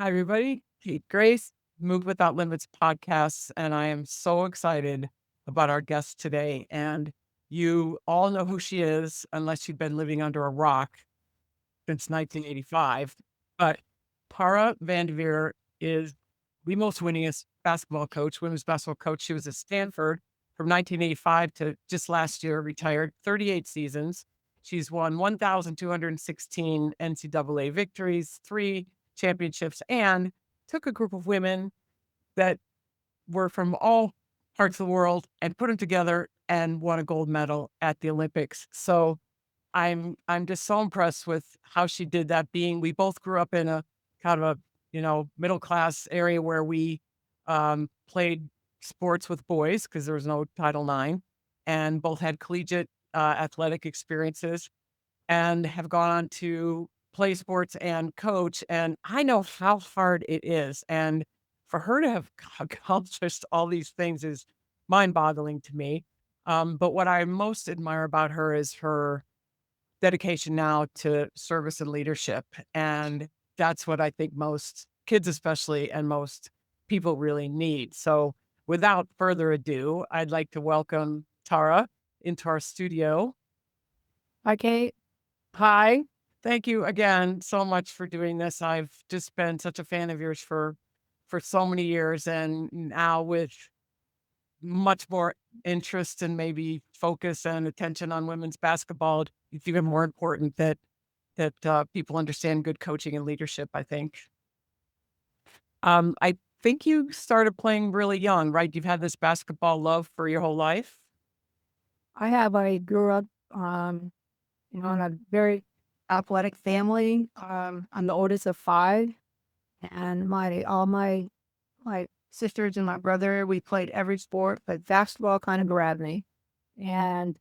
Hi, everybody. Kate Grace, Move Without Limits podcasts, and I am so excited about our guest today. And you all know who she is, unless you've been living under a rock since 1985. But Tara VanDerveer is the most winningest basketball coach, women's basketball coach. She was at Stanford from 1985 to just last year, retired 38 seasons. She's won 1,216 NCAA victories, three championships, and took a group of women that were from all parts of the world and put them together and won a gold medal at the Olympics. So I'm just so impressed with how she did that. Being we both grew up in a kind of a middle class area where we played sports with boys because there was no Title IX, and both had collegiate athletic experiences and have gone on to play sports and coach. And I know how hard it is. And for her to have accomplished all these things is mind boggling to me. But what I most admire about her is her dedication now to service and leadership. And that's what I think most kids, especially, and most people really need. So without further ado, I'd like to welcome Tara into our studio. Hi, Kate. Hi. Thank you again so much for doing this. I've just been such a fan of yours for so many years, and now with much more interest and maybe focus and attention on women's basketball, it's even more important that people understand good coaching and leadership, I think. I think you started playing really young, right? You've had this basketball love for your whole life? I grew up, in a very athletic family. I'm the oldest of five, and all my sisters and my brother, we played every sport, but basketball kind of grabbed me, and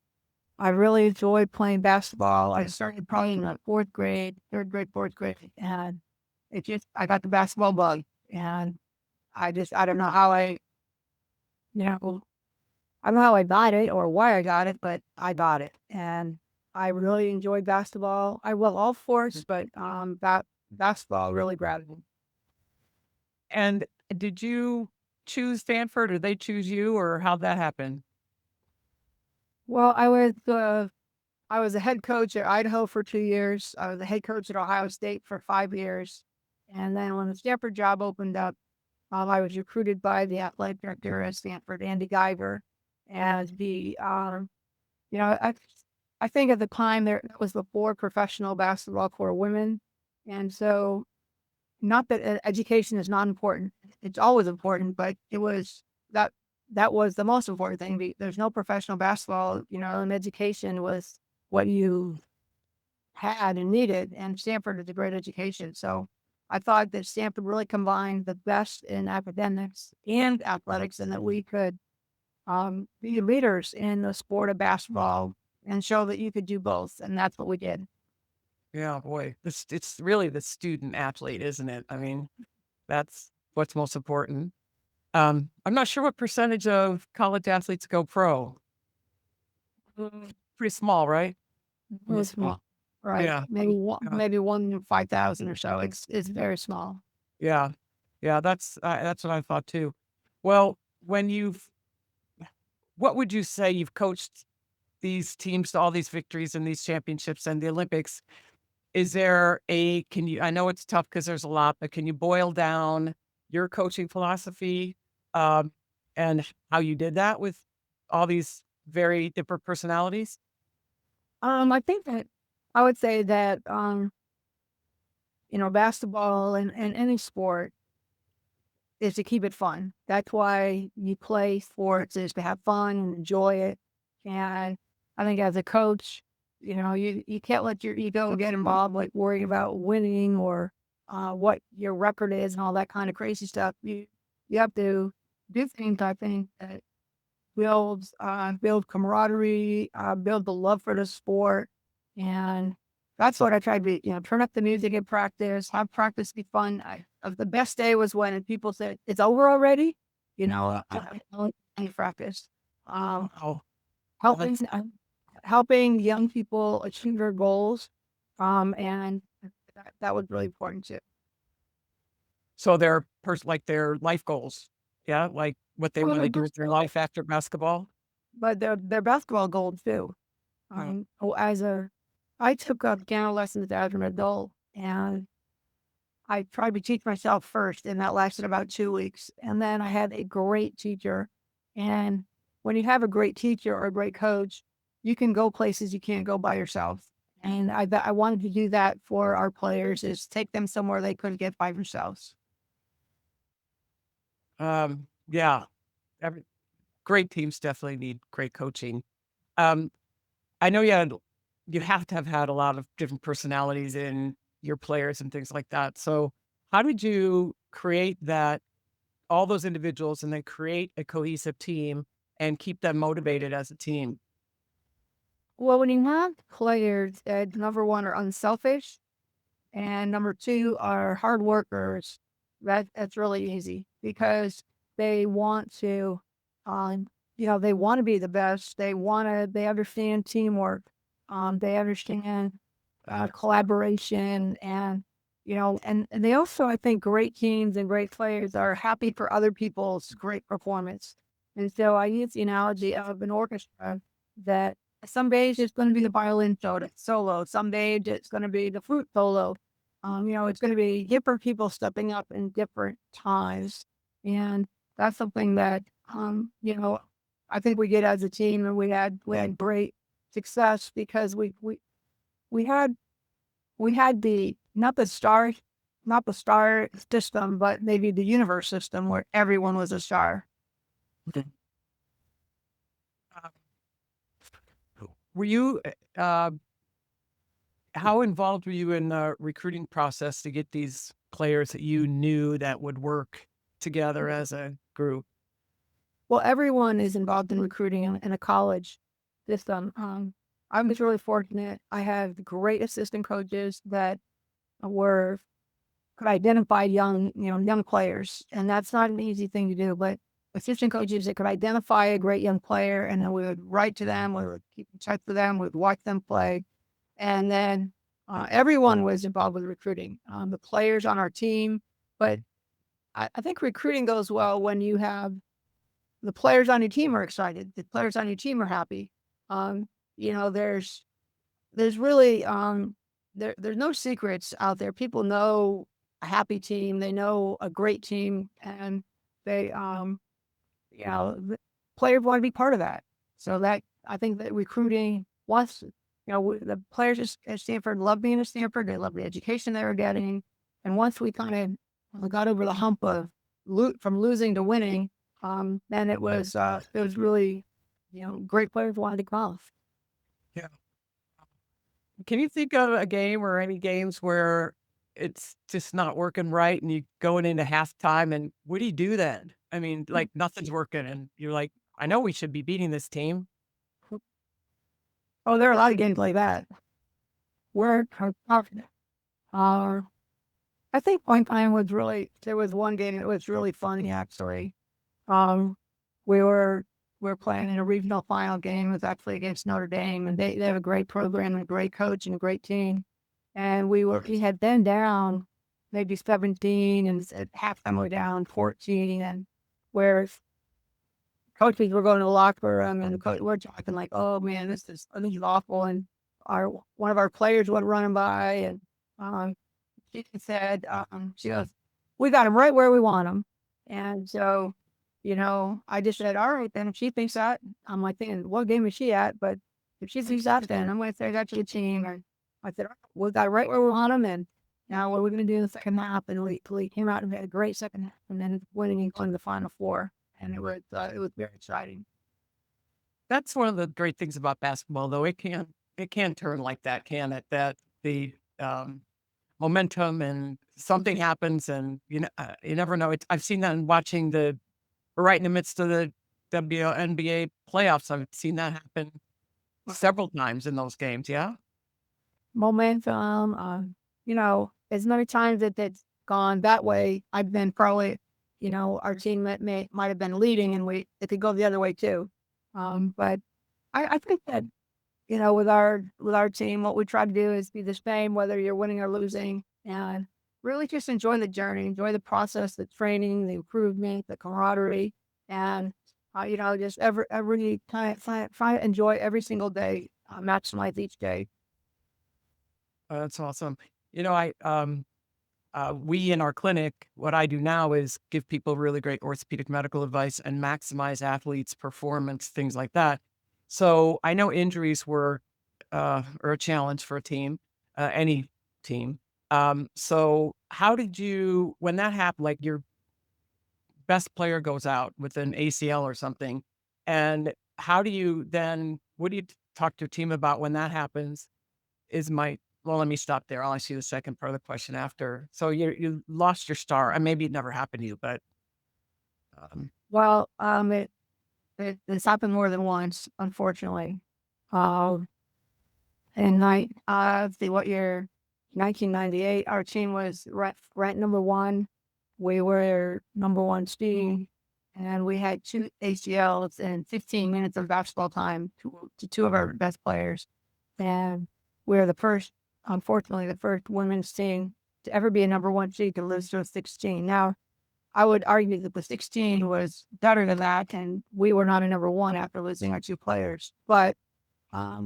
I really enjoyed playing basketball. I started probably in like fourth grade, third grade, fourth grade, and I got the basketball bug, and I don't know how you know, I don't know how I got it or why I got it, but I got it, and I really enjoyed basketball. I love all sports, but basketball really grabbed me. And did you choose Stanford or they choose you or how'd that happen? Well, I was a head coach at Idaho for 2 years. I was a head coach at Ohio State for 5 years, and then when the Stanford job opened up, I was recruited by the athletic director at Stanford, Andy Geiger, as the you know I think at the time there that was before professional basketball for women, and so not that education is not important. It's always important, but it was that that was the most important thing. There's no professional basketball, and education was what you had and needed. And Stanford is a great education. So I thought that Stanford really combined the best in academics and athletics, and that we could be leaders in the sport of basketball and show that you could do both. And that's what we did. Yeah, boy, it's really the student athlete, isn't it? I mean, that's what's most important. I'm not sure what percentage of college athletes go pro. Pretty small, right? Really small. Right. Yeah. Yeah. Maybe 1 in 5,000 or so. It's very small. Yeah. Yeah. That's what I thought too. Well, what would you say you've coached these teams to all these victories and these championships and the Olympics? Is there can you, I know it's tough because there's a lot, but can you boil down your coaching philosophy, um, and how you did that with all these very different personalities? I think that I would say that basketball and any sport is to keep it fun. That's why you play sports, is to have fun and enjoy it. And I think as a coach, you can't let your ego get involved, like worrying about winning or what your record is and all that kind of crazy stuff. You have to do things, I think, that build camaraderie, build the love for the sport, and that's what I tried to, turn up the music in practice, have practice be fun. The best day was when people said, "It's over already," I practice. Um, Oh, helping that's helping young people achieve their goals, and that was really important too. So like their life goals. Yeah, like what they Well, want they're to do with their basketball, life after basketball. but they're basketball goals too. Uh, As a I took up piano lessons as an adult, and I tried to teach myself first, and that lasted about 2 weeks, and then I had a great teacher, and when you have a great teacher or a great coach, you can go places you can't go by yourself, and I wanted to do that for our players, is take them somewhere they couldn't get by themselves. yeah, every, great teams definitely need great coaching. Um, I know you have to have had a lot of different personalities in your players and things like that. So how did you create that all those individuals and then create a cohesive team and keep them motivated as a team? Well, when you have players that, number 1, are unselfish, and number 2 are hard workers, that's really easy because they want to, um, they want to be the best. They understand teamwork. They understand collaboration, and and they also, I think, great teams and great players are happy for other people's great performance. And so I use the analogy of an orchestra that some days it's going to be the violin solo, some days it's going to be the flute solo. It's going to be different people stepping up in different times, and that's something that I think we did as a team, and we had great success because we had we had the not the star system, but maybe the universe system where everyone was a star. Okay. Were you, how involved were you in the recruiting process to get these players that you knew that would work together as a group? Well, everyone is involved in recruiting in a college system. I was really fortunate. I had great assistant coaches that were could identify young players, and that's not an easy thing to do. But assistant coaches that could identify a great young player, and then we would write to them, we would keep in touch with them, we'd watch them play, and then everyone was involved with recruiting. The players on our team, but I think recruiting goes well when you have the players on your team are excited. The players on your team are happy. Um, you know, there's really there's no secrets out there. People know a happy team. They know a great team, and they the players want to be part of that. So that I think that recruiting wants the players at Stanford love being at Stanford. They love the education they were getting, and once we kind of got over the hump of from losing to winning, then it was really great players wanted to come. Yeah. Can you think of a game or any games where it's just not working right and you going into halftime and what do you do then? I mean, like nothing's working and you're like, I know we should be beating this team. Oh, there are a lot of games like that. We're confident. Uh, I think one time there was one game that was really funny actually. Um, we were playing in a regional final game. It was actually against Notre Dame, and they have a great program and a great coach and a great team. And we had been down maybe 17, and at halftime we were down 14, and where coaches were going to the locker room, and we're talking like, "Oh man, this is awful." And our one of our players went running by, and um, she said, she goes, "We got him right where we want him." And so, I just said, "All right, then if she thinks that," I'm like thinking, "What game is she at?" But if she thinks that, then I'm going to say that's your team. And I said, "All right, we got right where we want him." And now what are we going to do in the second half? And we came out and had a great second half, and then winning and going to the Final Four. And it was very exciting. That's one of the great things about basketball, though. It can turn like that, can it? That the momentum and something happens, and you never know. I've seen that in watching we're right in the midst of the WNBA playoffs. I've seen that happen several times in those games. Yeah. Momentum, as many times that it's gone that way, I've been probably, our team that might have been leading, and it could go the other way too. But I think that, with our team, what we try to do is be the same, whether you're winning or losing. And really just enjoy the journey, enjoy the process, the training, the improvement, the camaraderie, and just every time try to enjoy every single day, maximize each day. Oh, that's awesome. You know, we in our clinic, what I do now is give people really great orthopedic medical advice and maximize athletes' performance, things like that. So I know injuries are a challenge for a team, any team. So how did you, when that happened, like your best player goes out with an ACL or something, and how do you then, what do you talk to your team about when that happens? Is my Well, let me stop there. I'll ask you the second part of the question after. So you lost your star, and maybe it never happened to you, but um, Well, it's happened more than once, unfortunately. Um, in see what year, 1998, our team was ranked number one. We were number one seed, and we had two ACLs in 15 minutes of basketball time to two of our best players. And we're unfortunately, the first women's team to ever be a number one seed to lose to a 16. Now, I would argue that the 16 was better than that, and we were not a number one after losing our two players. But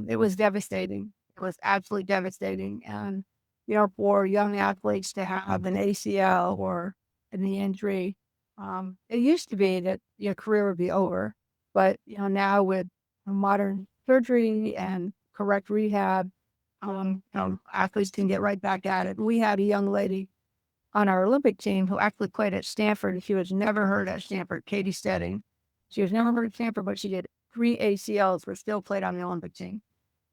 it was devastating. It was absolutely devastating. And, for young athletes to have an ACL or a knee injury, it used to be that your career would be over. But, now with modern surgery and correct rehab, athletes can get right back at it. We had a young lady on our Olympic team who actually played at Stanford. She was never hurt at Stanford, Katie Stedding. She was never hurt at Stanford, but she did three ACLs, but still played on the Olympic team.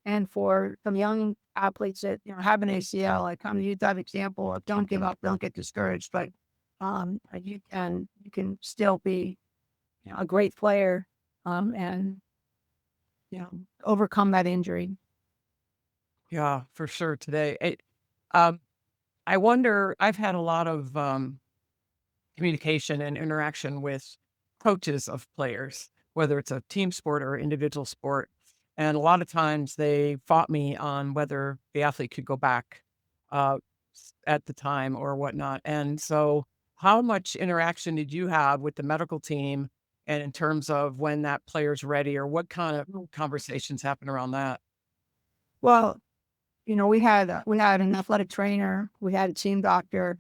And for some young athletes that have an ACL, I kind of use that example of don't give up, don't get discouraged, but you can still be a great player, and overcome that injury. yeah, for sure. Um, I wonder. I've had a lot of communication and interaction with coaches of players, whether it's a team sport or individual sport. And a lot of times they fought me on whether the athlete could go back at the time or whatnot. And so, how much interaction did you have with the medical team? And in terms of when that player's ready, or what kind of conversations happen around that? Well, we had an athletic trainer, we had a team doctor,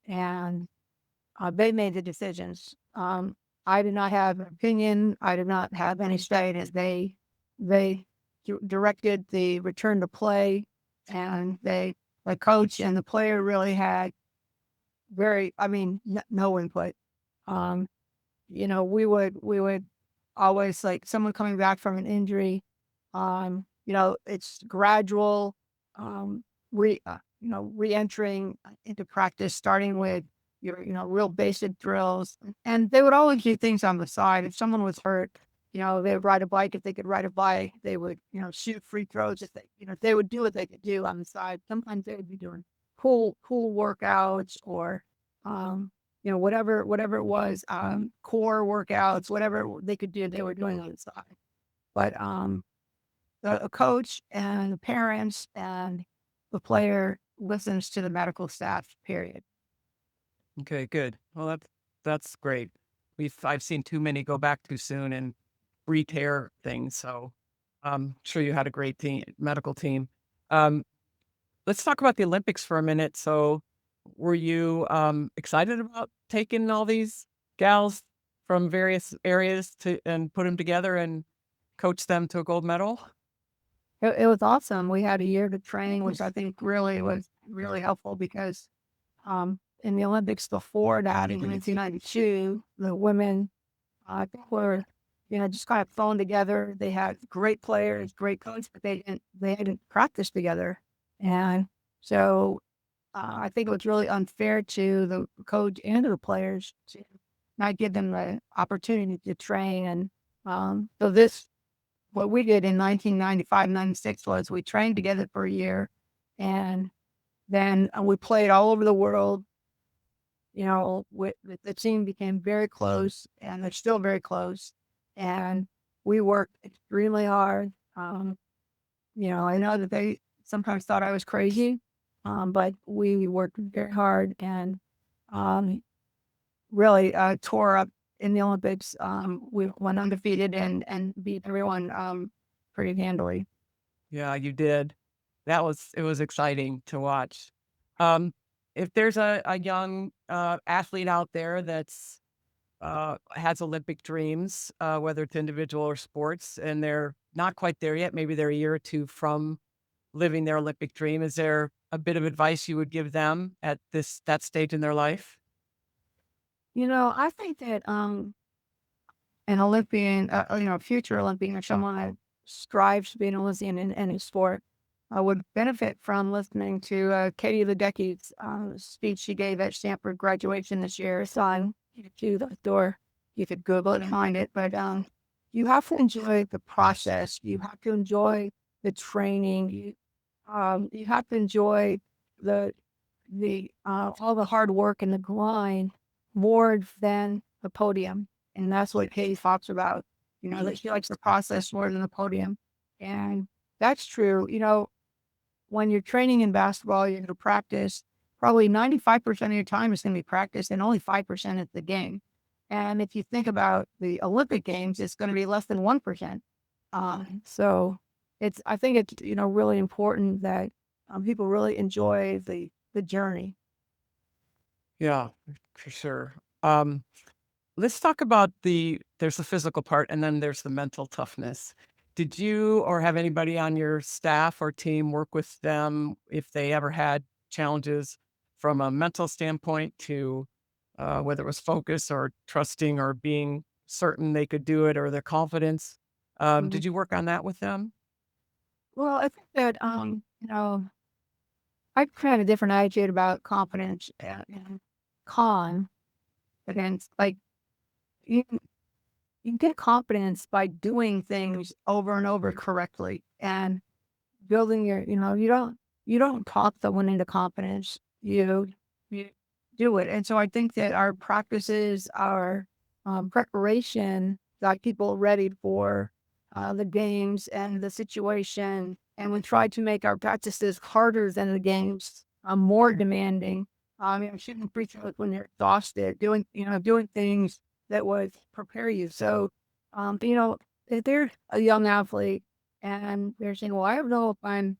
and they made the decisions. I did not have an opinion. I did not have any say in it. They directed the return to play, and the coach and the player really had no input. Um, we would always like someone coming back from an injury. It's gradual, re-entering into practice, starting with your, real basic drills. And they would always do things on the side. If someone was hurt, they would ride a bike. If they could ride a bike, they would, shoot free throws. If they would do what they could do on the side. Sometimes they would be doing pool workouts or, whatever it was, core workouts, whatever they could do, they were doing on the side. But the coach and the parents and the player listens to the medical staff, period. Okay, good. Well, that's great. I've seen too many go back too soon and re-tear things. So I'm sure you had a great medical team. Um, let's talk about the Olympics for a minute. So were you excited about taking all these gals from various areas to and put them together and coach them to a gold medal? It was awesome. We had a year to train, which I think really was really helpful because in the Olympics before that, in 1992, the women, I think were, just kind of thrown together. They had great players, great coach, but they hadn't practiced together. And so I think it was really unfair to the coach and to the players to not give them the opportunity to train. And what we did in 1995, 96 was we trained together for a year, and then we played all over the world. The team became very close, and they're still very close. And we worked extremely hard. I know that they sometimes thought I was crazy, But we worked very hard and um, really tore up in the Olympics. We went undefeated and beat everyone pretty handily. Yeah, you did. It was exciting to watch. Um, if there's a young athlete out there that's has Olympic dreams, whether it's individual or sports, and they're not quite there yet, maybe they're a year or two from living their Olympic dream, is there a bit of advice you would give them at that stage in their life? I think that an Olympian, future Olympian, or someone that strives to be an Olympian in any sport, would benefit from listening to Katie Ledecky's speech she gave at Stanford graduation this year. So I'm to the door. You could Google it and find it, but you have to enjoy the process. You have to enjoy the training. You have to enjoy the all the hard work and the grind more than the podium. And that's what Katie talks about, that she likes the process more than the podium. And that's true. When you're training in basketball, you're going to practice. Probably 95% of your time is going to be practice and only 5% is the game. And if you think about the Olympic Games, it's going to be less than 1%. So I think it's, really important that people really enjoy the journey. Yeah, for sure. Um, let's talk about there's the physical part and then there's the mental toughness. Did you or have anybody on your staff or team work with them if they ever had challenges from a mental standpoint to whether it was focus or trusting or being certain they could do it or their confidence? Mhm. Did you work on that with them? Well, I think that, I've had a different attitude about confidence and calm against like you can you can get confidence by doing things over and over correctly and building you don't talk someone into confidence. You do it. And so I think that our practices, our preparation got people ready for the games and the situation. And we try to make our practices harder than the games, more demanding. Shooting free throws when you're exhausted, doing things that would prepare you. So, if they're a young athlete and they're saying, "Well, I don't know if I'm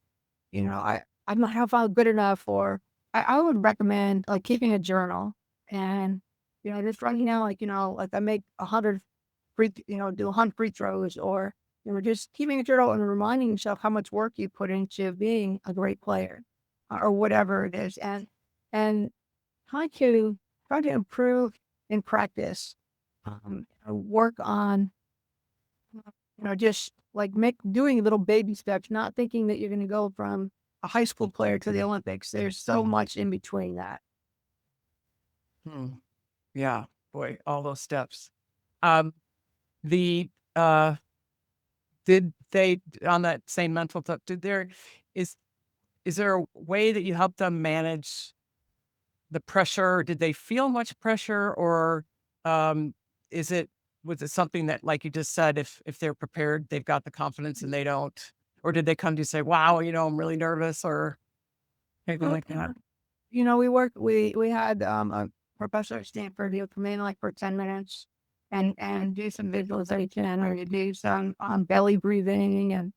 not how good enough," or I would recommend like keeping a journal and just writing down like I make 100 do 100 free throws, or just keeping a journal and reminding yourself how much work you put into being a great player, or whatever it is, and try to try to improve in practice. Work on just like doing little baby steps, not thinking that you're going to go from a high school player to the Olympics. There's so much in between that. Hmm. Yeah, boy, all those steps. Um, the Did they on that same mental stuff, is is there a way that you help them manage the pressure? Did they feel much pressure or, um, is it was it something that, like you just said, if they're prepared, they've got the confidence and they don't? Or did they come to you say, "Wow, I'm really nervous," or anything Well, like that? we had a professor at Stanford. He would come in like for 10 minutes and do some visualization, or you do some belly breathing, and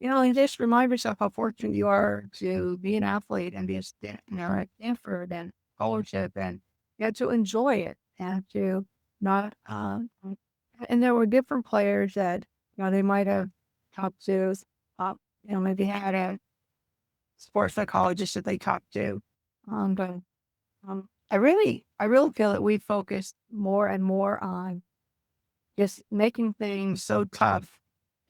and just remind yourself how fortunate you are to be an athlete and be at Stanford and scholarship, and to enjoy it and to not and there were different players that they might have talked to, maybe had a sports psychologist that they talked to. But I really feel that we focus more and more on just making things so tough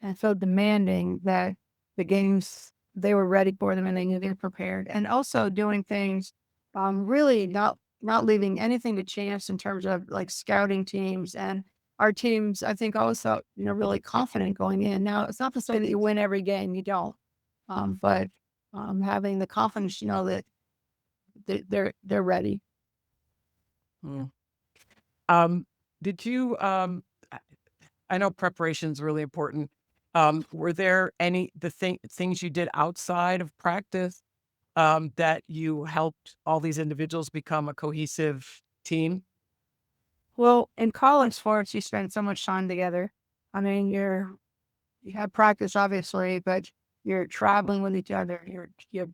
and so demanding that the games, they were ready for them and they knew they were prepared, and also doing things, really not leaving anything to chance in terms of like scouting teams. And our teams, I think, also really confident going in. Now, it's not to say that you win every game, you don't, but having the confidence, that they're ready. Mm. Um, did you, I know preparation is really important. Were there any things you did outside of practice that you helped all these individuals become a cohesive team? Well, in college sports, you spend so much time together. I mean, you have practice obviously, but you're traveling with each other. You're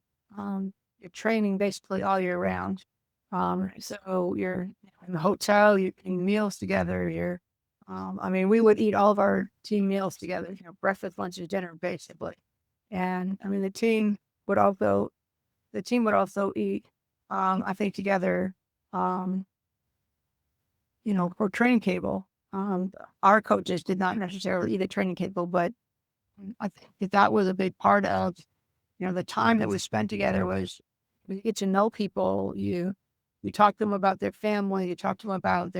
training basically all year round. So you're in the hotel, you're eating meals together. I mean, we would eat all of our team meals together. Breakfast, lunch, and dinner, basically. And I mean, would also the team would also eat. I think together. Um, for training cable. Our coaches did not necessarily eat at training cable, but I think that was a big part of, the time that we spent together was we get to know people. You talk to them about their family, you talk to them about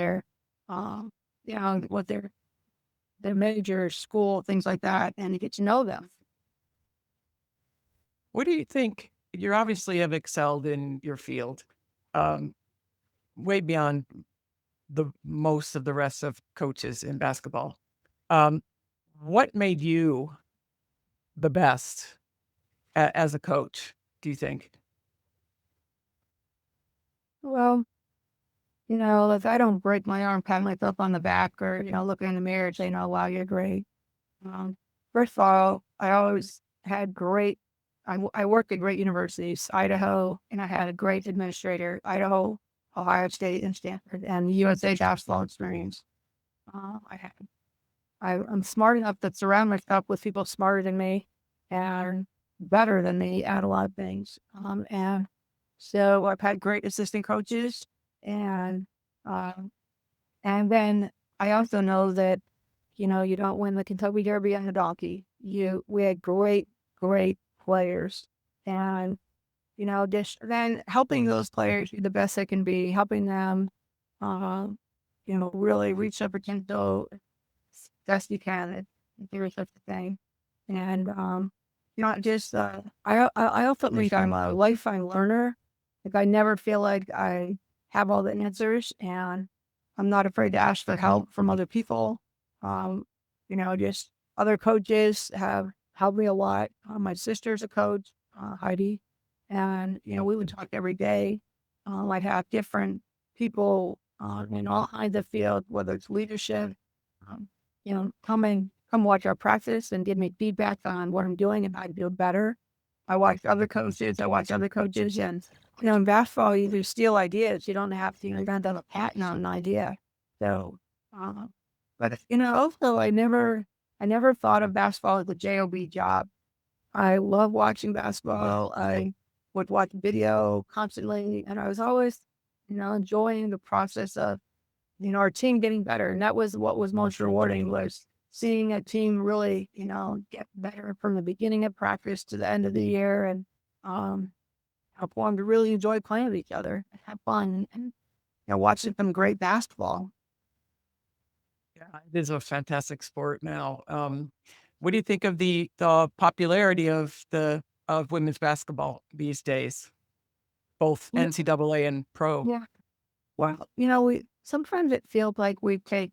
um, what their major, school, things like that, and you get to know them. What do you think? You obviously have excelled in your field, um, way beyond the most of the rest of coaches in basketball. Um, what made you the best as a coach, do you think? Well, if I don't break my arm, pat myself on the back, or look in the mirror and say, "No, wow, you're great." Um, First of all, I always had great. I worked at great universities, Idaho, and I had a great administrator, Idaho, Ohio State, and Stanford, and USA basketball experience. I had. I'm smart enough to surround myself with people smarter than me and better than me at a lot of things. And so I've had great assistant coaches, and um, and then I also know that, you don't win the Kentucky Derby on the donkey. We had great players. And, just then helping those players be the best they can be, helping them, um, really reach their potential as best you can, if there is such a thing. And, not just, I also think I'm a lifetime learner. Like, I never feel like I have all the answers, and I'm not afraid to ask for help from other people. Um, just other coaches have helped me a lot. My sister's a coach, Heidi, and, we would talk every day. I'd have different people in all kinds of fields, whether it's leadership, um, come watch our practice and give me feedback on what I'm doing and how to do it better. I watch other coaches, and in basketball, you just steal ideas. You don't have to invent a patent on an idea. So, uh, but also I never thought of basketball as a job job. I love watching basketball. I would watch video constantly, and I was always, enjoying the process of our team getting better. And that was what was most rewarding, was seeing a team really, get better from the beginning of practice to the end of the year, and help them to really enjoy playing with each other and have fun, and watching some great basketball. Yeah, it is a fantastic sport now. What do you think of the popularity of women's basketball these days, both Yeah. NCAA and pro? Yeah. Well, we sometimes it feels like we take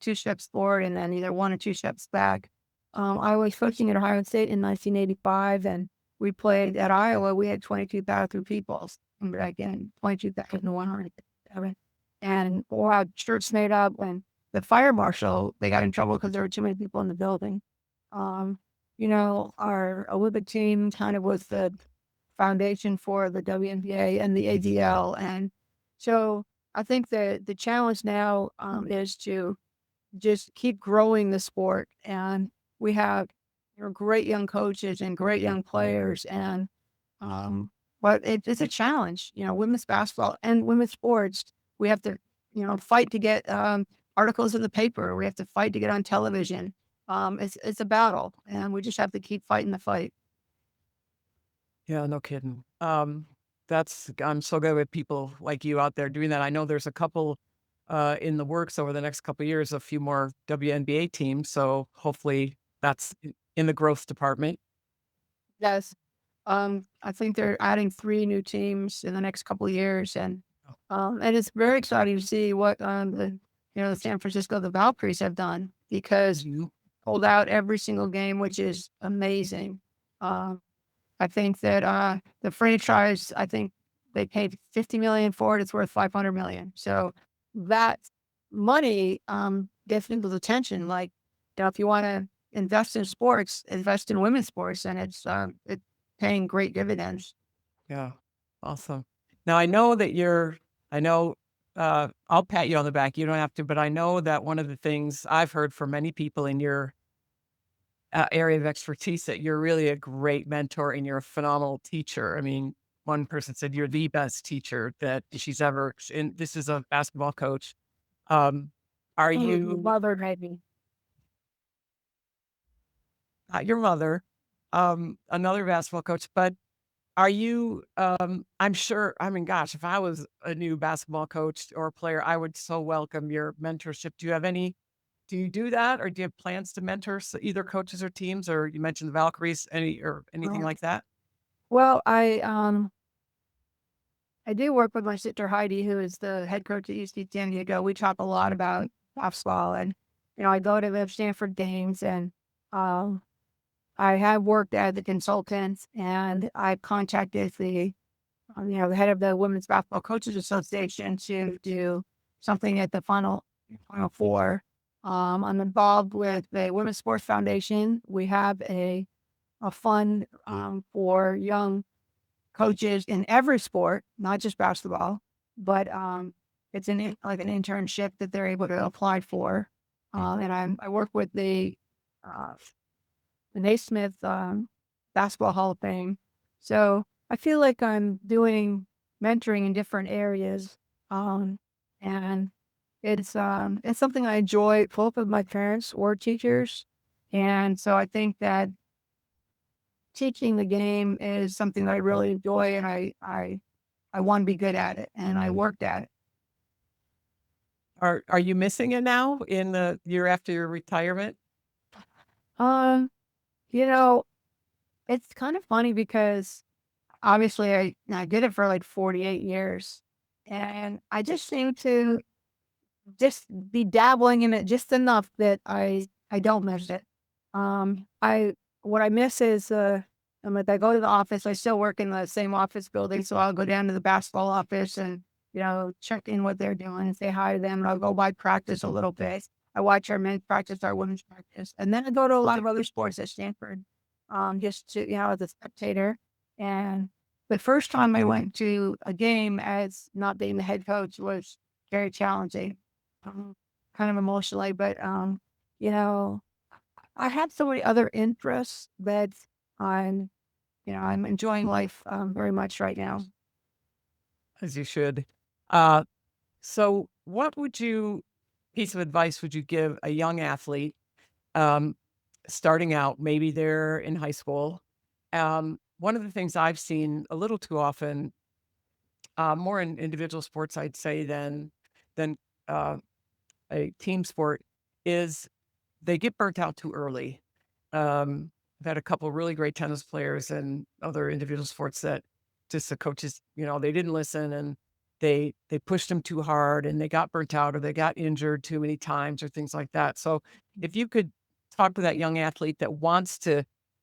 two steps forward and then either one or two steps back. I was coaching at Ohio State in 1985, and we played at Iowa. We had 22,000 people. And back in 22,107, and we'll have shirts made up. And the fire marshal, they got in trouble because there were too many people in the building. Um, our Olympic team kind of was the foundation for the WNBA and the ADL. And so I think that the challenge now is to just keep growing the sport. And we have great young coaches and great young players. And but it's a challenge, women's basketball and women's sports. We have to, fight to get articles in the paper. We have to fight to get on television. It's a battle, and we just have to keep fighting the fight. Yeah, no kidding. I'm so good with people like you out there doing that. I know there's a couple in the works over the next couple years, a few more WNBA teams. So hopefully that's in the growth department. Yes. I think they're adding 3 new teams in the next couple of years, and it's very exciting to see what, the San Francisco, the Valkyries have done, because Mhm. sold out every single game, which is amazing. Um, I think that the franchise, I think they paid 50 million for it. It's worth 500 million. So that money gets people's attention. Like, if you want to invest in sports, invest in women's sports, and it's paying great dividends. Yeah. Awesome. Now I know that I know, I'll pat you on the back. You don't have to, but I know that one of the things I've heard from many people in your area of expertise that you're really a great mentor and you're a phenomenal teacher. I mean, one person said you're the best teacher that she's ever, and this is a basketball coach. Um, are Your you mother made me. not your mother, another basketball coach, but are you, I'm sure, I mean, gosh, if I was a new basketball coach or player, I would so welcome your mentorship. Do you do that or do you have plans to mentor either coaches or teams? Or you mentioned the Valkyries, or anything Uh, like that? well, I do work with my sister Heidi, who is the head coach at UC San Diego. We talk a lot about basketball, and I go to the Stanford games, and um, I have worked as a consultant, and I've contacted the head of the Women's Basketball Coaches Association to do something at the Final Four. I'm involved with the Women's Sports Foundation. We have a fund for young coaches in every sport, not just basketball, but it's like an internship that they're able to apply for. And I work with uh, the Naismith Basketball Hall of Fame. So I feel like I'm doing mentoring in different areas, um, and it's something I enjoy. Both of my parents were teachers, and so I think that teaching the game is something that I really enjoy, and I want to be good at it, and I worked at it. Are you missing it now in the year after your retirement? Um, you know, it's kind of funny because obviously I did it for like 48 years, and I just seem to just be dabbling in it just enough that I don't miss it. I what I miss is if I go to the office, I still work in the same office building, so I'll go down to the basketball office and check in what they're doing and say hi to them. And I'll go by practice a little bit. I watch our men's practice, our women's practice, and then I go to a lot of other sports at Stanford, just to as a spectator. And the first time I went to a game as not being the head coach was very challenging, um, kind of emotionally, but, you know, I had so many other interests that I'm, I'm enjoying life, very much right now. As you should. Uh, so what piece of advice would you give a young athlete, um, starting out? Maybe they're in high school. One of the things I've seen a little too often, more in individual sports, I'd say, than uh, a team sport, is they get burnt out too early. I've had a couple really great tennis players and other individual sports that just the coaches, they didn't listen and they pushed them too hard and they got burnt out or they got injured too many times or things like that. So if you could talk to that young athlete that wants to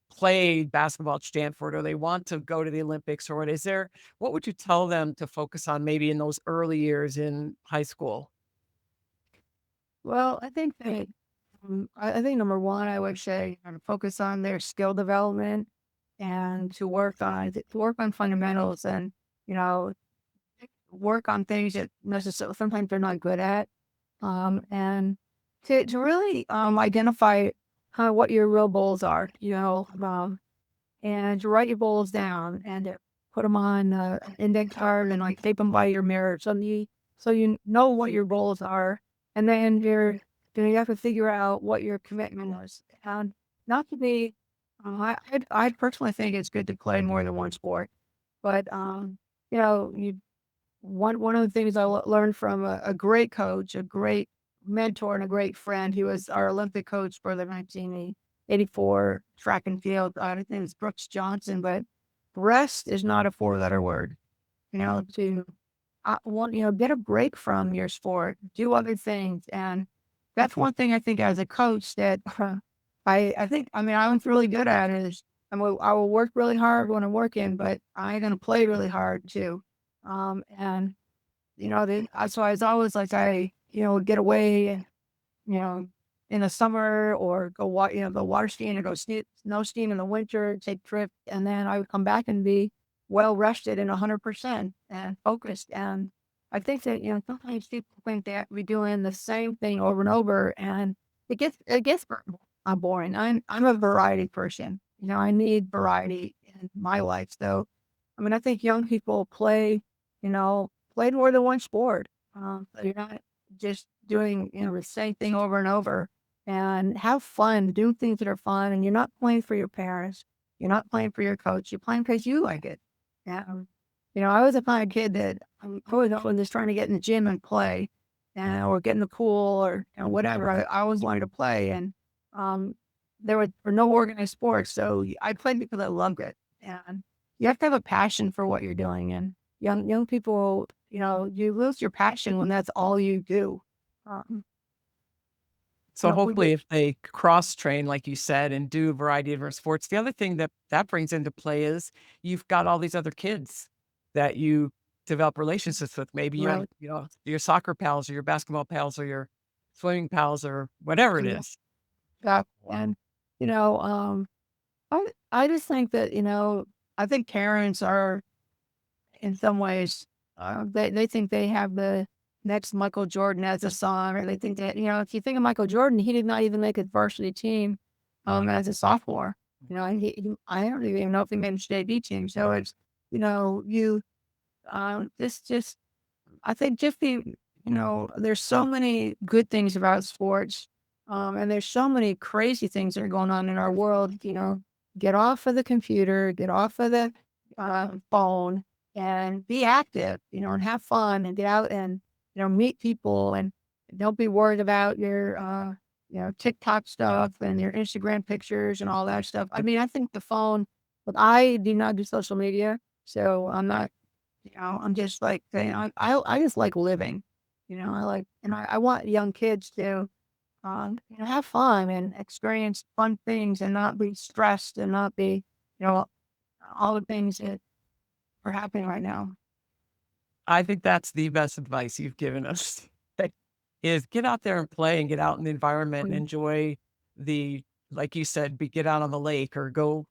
play basketball at Stanford or they want to go to the Olympics or what would you tell them to focus on maybe in those early years in high school? Well, I think that, I think number one, I would say focus on their skill development and to work on fundamentals and, you know, work on things that necessarily sometimes they're not good at. And to really identify what your real goals are, and to write your goals down and to put them on an index card and like tape them by your mirror so you know what your goals are, and then you have to figure out what your commitment is, and not to be. I personally think it's good to play more than one sport, but you one of the things I learned from a great coach, a great mentor, and a great friend. He was our Olympic coach for the 1984 track and field. I think it's Brooks Johnson, but rest is not a four-letter word. To get a break from your sport, do other things, and that's one thing I think as a coach that I think I mean I was really good at is I will work really hard when I'm working, but I'm gonna play really hard too. And that's why it's always like would get away and you know, in the summer or go water skiing or go snow skiing in the winter, take trip, and then I would come back and be well rested and 100% and focused. And I think that sometimes people think that we're doing the same thing over and over, and boring. I'm a variety person. I need variety in my life. So, I mean, I think young people play more than one sport. So you're not just doing, the same thing over and over and have fun, do things that are fun. And you're not playing for your parents. You're not playing for your coach. You're playing because you like it. Yeah. I was the kind of kid that I was always just trying to get in the gym and play or get in the pool or whatever. I always wanted to play. And um, there were no organized sports. So I played because I loved it. And you have to have a passion for what you're doing. And young people, you lose your passion when that's all you do. Um, So we hopefully get if they cross train, like you said, and do a variety of different sports, the other thing that brings into play is you've got all these other kids that you develop relationships with. Maybe right. your soccer pals or your basketball pals or your swimming pals or whatever it Yeah. is. Yeah. And you know, I just think that I think parents are in some ways they think they have the next Michael Jordan as a son, or they think that if you think of Michael Jordan, he did not even make his varsity team as a sophomore. And I don't even know if he made his debut team. So it's you this just I think just there's so many good things about sports, and there's so many crazy things that are going on in our world. Get off of the computer, get off of the phone, and be active. And have fun, and get out and meet people, and don't be worried about your TikTok stuff and your Instagram pictures and all that stuff. I mean, I think the phone, but I do not do social media, so I'm not I'm just like saying I just like living. I want young kids to have fun and experience fun things and not be stressed and not be, you know, all the things that are happening right now. I think that's the best advice you've given us is get out there and play and get out in the environment and Mm. enjoy the like you said, get out on the lake or go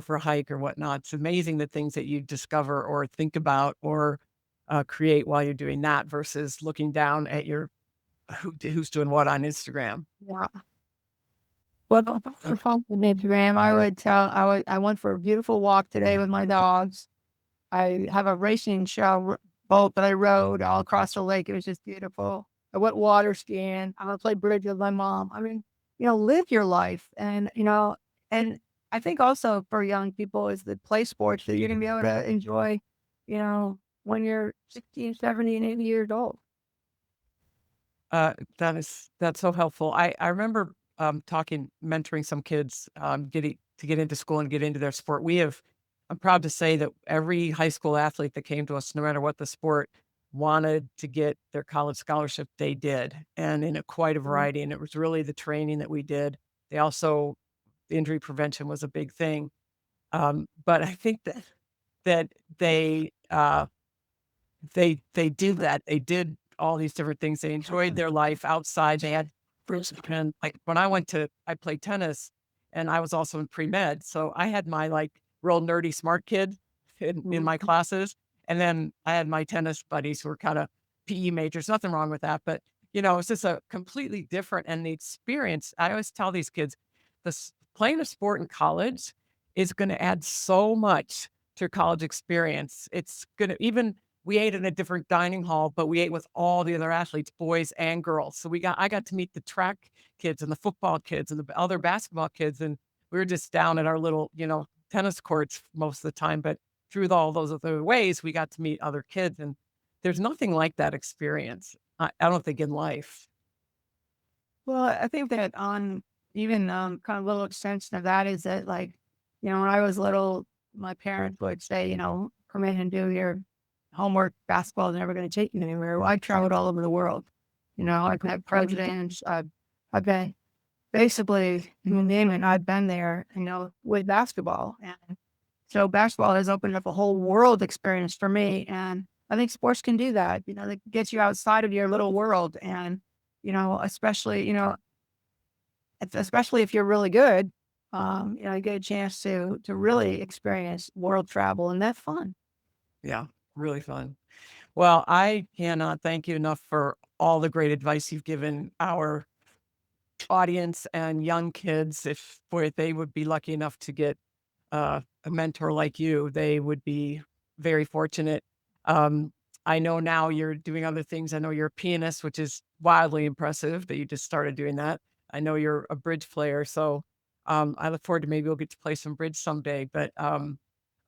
for a hike or whatnot. It's amazing the things that you discover or think about or create while you're doing that versus looking down at your who's doing what on Instagram. Yeah. Well, for fun with Instagram, I went for a beautiful walk today with my dogs. I have a racing boat that I rode all across the lake. It was just beautiful. I went water skiing. I'm gonna play bridge with my mom. I mean, live your life, and and I think also for young people is the play sports that you're gonna be able to enjoy, when you're 16, 70, and 80 years old. That's so helpful. I remember mentoring some kids getting to get into school and get into their sport. I'm proud to say that every high school athlete that came to us, no matter what the sport, wanted to get their college scholarship. They did, and in quite a Mm. variety. And it was really the training that we did. They also injury prevention was a big thing. But I think that they did that. They did all these different things. They enjoyed their life outside. They had first and like when I played tennis and I was also in pre-med. So I had my like real nerdy smart kid in Mhm. my classes. And then I had my tennis buddies who were kind of PE majors. Nothing wrong with that. But it's just a completely different and the experience. I always tell these kids playing a sport in college is going to add so much to your college experience. It's going to even we ate in a different dining hall, but we ate with all the other athletes, boys and girls. So I got to meet the track kids and the football kids and the other basketball kids, and we were just down at our little, tennis courts most of the time. But through all those other ways, we got to meet other kids, and there's nothing like that experience. I don't think in life. Well, I think that on even kind of little extension of that is that like, when I was little, my parents would say, come in and do your homework. Basketball is never going to take you anywhere. Well, I traveled all over the world. I've met presidents. I've been basically, you name it, I've been there, with basketball. And so basketball has opened up a whole world experience for me. And I think sports can do that. It gets you outside of your little world. And, especially, especially if you're really good, you get a chance to really experience world travel, and that's fun. Yeah, really fun. Well, I cannot thank you enough for all the great advice you've given our audience and young kids. If boy, they would be lucky enough to get a mentor like you, they would be very fortunate. Um, I know now you're doing other things. I know you're a pianist, which is wildly impressive that you just started doing that. I know you're a bridge player, so I look forward to maybe we'll get to play some bridge someday. But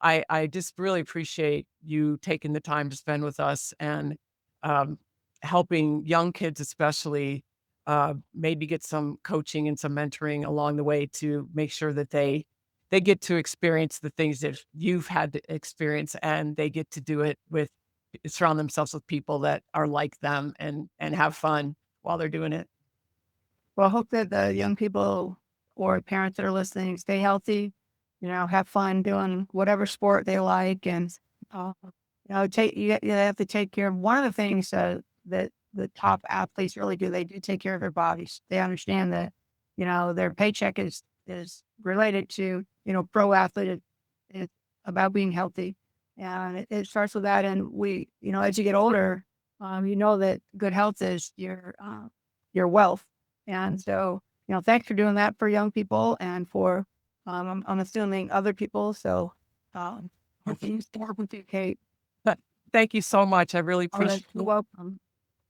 I just really appreciate you taking the time to spend with us and um, helping young kids, especially maybe get some coaching and some mentoring along the way to make sure that they get to experience the things that you've had to experience, and they get to do it with surround themselves with people that are like them and have fun while they're doing it. Well, I hope that the young people or parents that are listening stay healthy, have fun doing whatever sport they like, and you have to take care of one of the things that the top athletes really do. They do take care of their bodies. They understand that their paycheck is related to pro athlete. It's about being healthy, and it starts with that. And as you get older, you know that good health is your wealth. And so, thanks for doing that for young people and for, I'm assuming other people. So, working with you, Kate. But thank you so much. I really All right, appreciate you're it. welcome.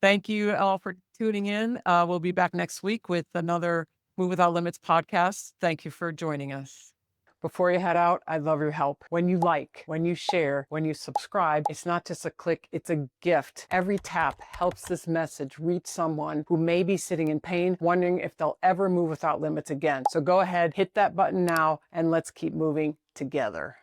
Thank you all for tuning in. We'll be back next week with another Move Without Limits podcast. Thank you for joining us. Before you head out, I'd love your help. When you like, when you share, when you subscribe, it's not just a click, it's a gift. Every tap helps this message reach someone who may be sitting in pain, wondering if they'll ever move without limits again. So go ahead, hit that button now, and let's keep moving together.